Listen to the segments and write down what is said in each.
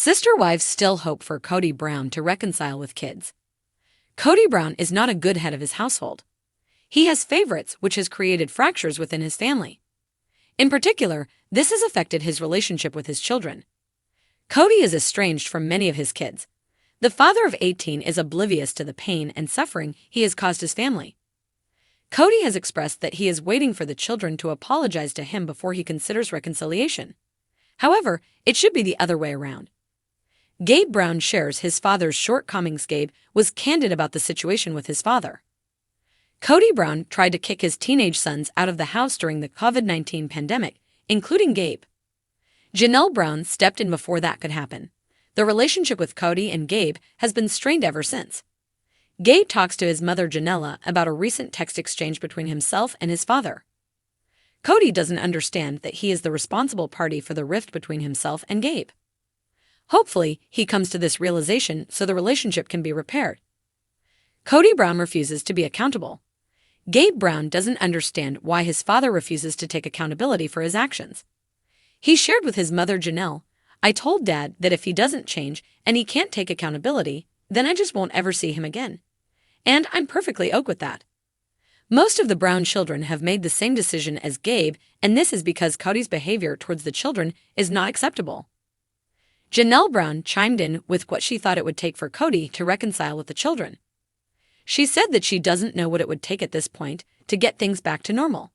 Sister wives still hope for Kody Brown to reconcile with kids. Kody Brown is not a good head of his household. He has favorites, which has created fractures within his family. In particular, this has affected his relationship with his children. Kody is estranged from many of his kids. The father of 18 is oblivious to the pain and suffering he has caused his family. Kody has expressed that he is waiting for the children to apologize to him before he considers reconciliation. However, it should be the other way around. Gabe Brown shares his father's shortcomings. Gabe was candid about the situation with his father. Kody Brown tried to kick his teenage sons out of the house during the COVID-19 pandemic, including Gabe. Janelle Brown stepped in before that could happen. The relationship with Kody and Gabe has been strained ever since. Gabe talks to his mother Janella about a recent text exchange between himself and his father. Kody doesn't understand that he is the responsible party for the rift between himself and Gabe. Hopefully, he comes to this realization so the relationship can be repaired. Kody Brown refuses to be accountable. Gabe Brown doesn't understand why his father refuses to take accountability for his actions. He shared with his mother Janelle, "I told Dad that if he doesn't change and he can't take accountability, then I just won't ever see him again. And I'm perfectly okay with that." Most of the Brown children have made the same decision as Gabe, and this is because Kody's behavior towards the children is not acceptable. Janelle Brown chimed in with what she thought it would take for Kody to reconcile with the children. She said that she doesn't know what it would take at this point to get things back to normal.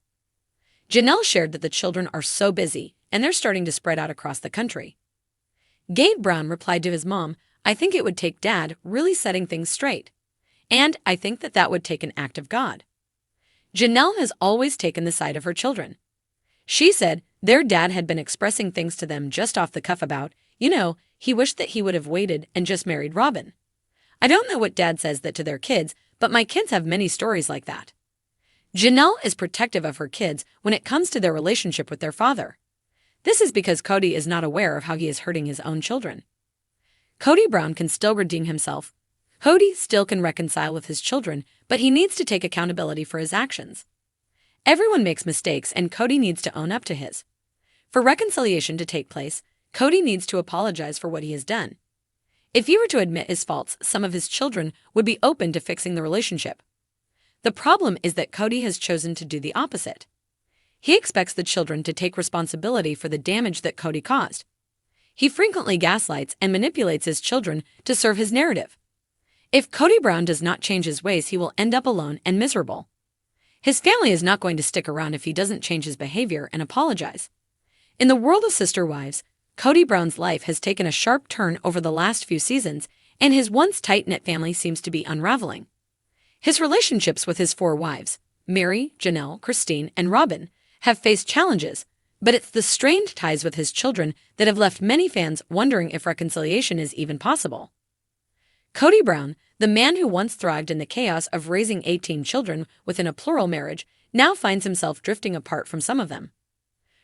Janelle shared that the children are so busy and they're starting to spread out across the country. Gabe Brown replied to his mom, "I think it would take Dad really setting things straight. And I think that would take an act of God." Janelle has always taken the side of her children. She said their dad had been expressing things to them just off the cuff about, he wished that he would have waited and just married Robin. "I don't know what Dad says that to their kids, but my kids have many stories like that." Janelle is protective of her kids when it comes to their relationship with their father. This is because Kody is not aware of how he is hurting his own children. Kody Brown can still redeem himself. Kody still can reconcile with his children, but he needs to take accountability for his actions. Everyone makes mistakes, and Kody needs to own up to his. For reconciliation to take place, Kody needs to apologize for what he has done. If he were to admit his faults, some of his children would be open to fixing the relationship. The problem is that Kody has chosen to do the opposite. He expects the children to take responsibility for the damage that Kody caused. He frequently gaslights and manipulates his children to serve his narrative. If Kody Brown does not change his ways, he will end up alone and miserable. His family is not going to stick around if he doesn't change his behavior and apologize. In the world of sister wives, Kody Brown's life has taken a sharp turn over the last few seasons, and his once tight-knit family seems to be unraveling. His relationships with his 4 wives, Mary, Janelle, Cristin, and Robin, have faced challenges, but it's the strained ties with his children that have left many fans wondering if reconciliation is even possible. Kody Brown, the man who once thrived in the chaos of raising 18 children within a plural marriage, now finds himself drifting apart from some of them.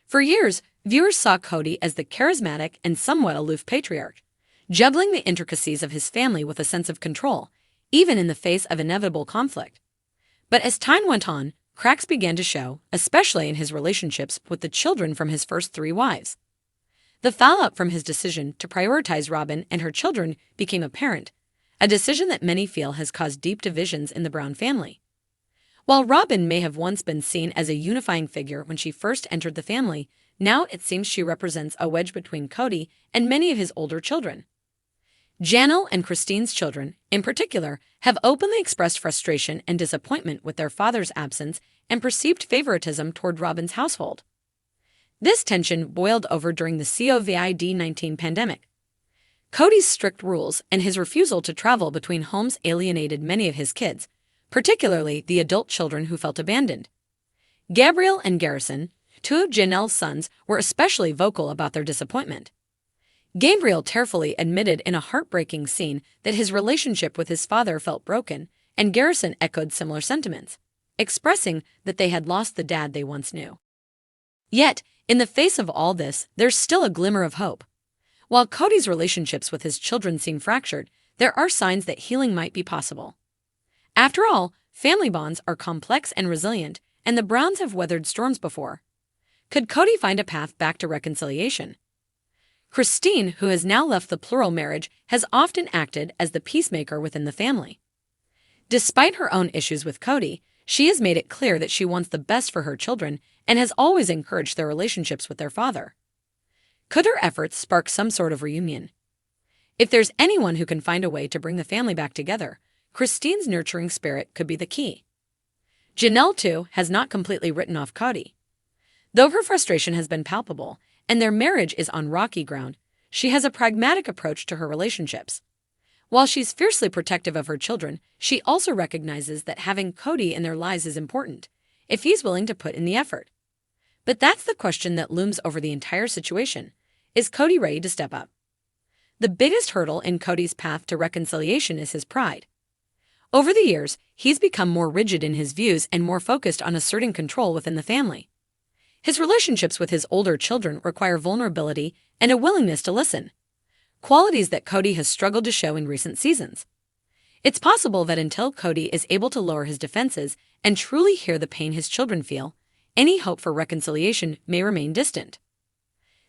For years, viewers saw Kody as the charismatic and somewhat aloof patriarch, juggling the intricacies of his family with a sense of control, even in the face of inevitable conflict. But as time went on, cracks began to show, especially in his relationships with the children from his first 3 wives. The fallout from his decision to prioritize Robin and her children became apparent, a decision that many feel has caused deep divisions in the Brown family. While Robin may have once been seen as a unifying figure when she first entered the family, now it seems she represents a wedge between Kody and many of his older children. Janelle and Cristin's children, in particular, have openly expressed frustration and disappointment with their father's absence and perceived favoritism toward Robin's household. This tension boiled over during the COVID-19 pandemic. Kody's strict rules and his refusal to travel between homes alienated many of his kids, particularly the adult children who felt abandoned. Gabriel and Garrison, 2 of Janelle's sons, were especially vocal about their disappointment. Gabriel tearfully admitted in a heartbreaking scene that his relationship with his father felt broken, and Garrison echoed similar sentiments, expressing that they had lost the dad they once knew. Yet, in the face of all this, there's still a glimmer of hope. While Kody's relationships with his children seem fractured, there are signs that healing might be possible. After all, family bonds are complex and resilient, and the Browns have weathered storms before. Could Kody find a path back to reconciliation? Cristin, who has now left the plural marriage, has often acted as the peacemaker within the family. Despite her own issues with Kody, she has made it clear that she wants the best for her children and has always encouraged their relationships with their father. Could her efforts spark some sort of reunion? If there's anyone who can find a way to bring the family back together, Cristin's nurturing spirit could be the key. Janelle, too, has not completely written off Kody. Though her frustration has been palpable and their marriage is on rocky ground, she has a pragmatic approach to her relationships. While she's fiercely protective of her children, she also recognizes that having Kody in their lives is important, if he's willing to put in the effort. But that's the question that looms over the entire situation. Is Kody ready to step up? The biggest hurdle in Kody's path to reconciliation is his pride. Over the years, he's become more rigid in his views and more focused on asserting control within the family. His relationships with his older children require vulnerability and a willingness to listen, qualities that Kody has struggled to show in recent seasons. It's possible that until Kody is able to lower his defenses and truly hear the pain his children feel, any hope for reconciliation may remain distant.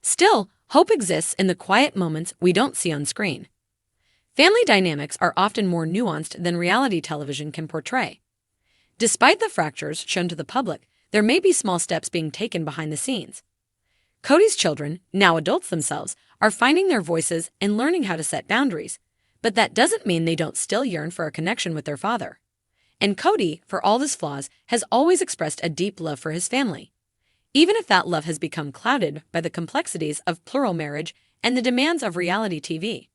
Still, hope exists in the quiet moments we don't see on screen. Family dynamics are often more nuanced than reality television can portray. Despite the fractures shown to the public, there may be small steps being taken behind the scenes. Kody's children, now adults themselves, are finding their voices and learning how to set boundaries, but that doesn't mean they don't still yearn for a connection with their father. And Kody, for all his flaws, has always expressed a deep love for his family, even if that love has become clouded by the complexities of plural marriage and the demands of reality TV.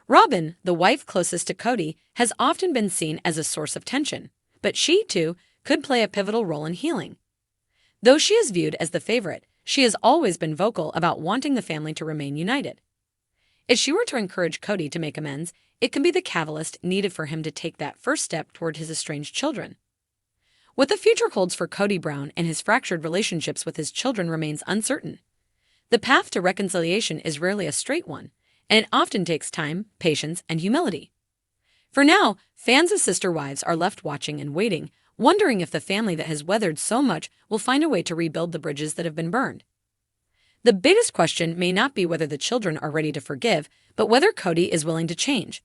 Robyn, the wife closest to Kody, has often been seen as a source of tension, but she, too, could play a pivotal role in healing. Though she is viewed as the favorite, she has always been vocal about wanting the family to remain united. If she were to encourage Kody to make amends, it can be the catalyst needed for him to take that first step toward his estranged children. What the future holds for Kody Brown and his fractured relationships with his children remains uncertain. The path to reconciliation is rarely a straight one, and it often takes time, patience, and humility. For now, fans of Sister Wives are left watching and waiting, wondering if the family that has weathered so much will find a way to rebuild the bridges that have been burned. The biggest question may not be whether the children are ready to forgive, but whether Kody is willing to change.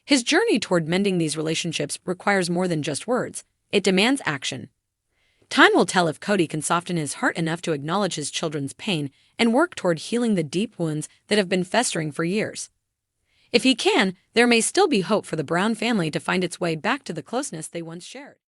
His journey toward mending these relationships requires more than just words. It demands action. Time will tell if Kody can soften his heart enough to acknowledge his children's pain and work toward healing the deep wounds that have been festering for years. If he can, there may still be hope for the Brown family to find its way back to the closeness they once shared.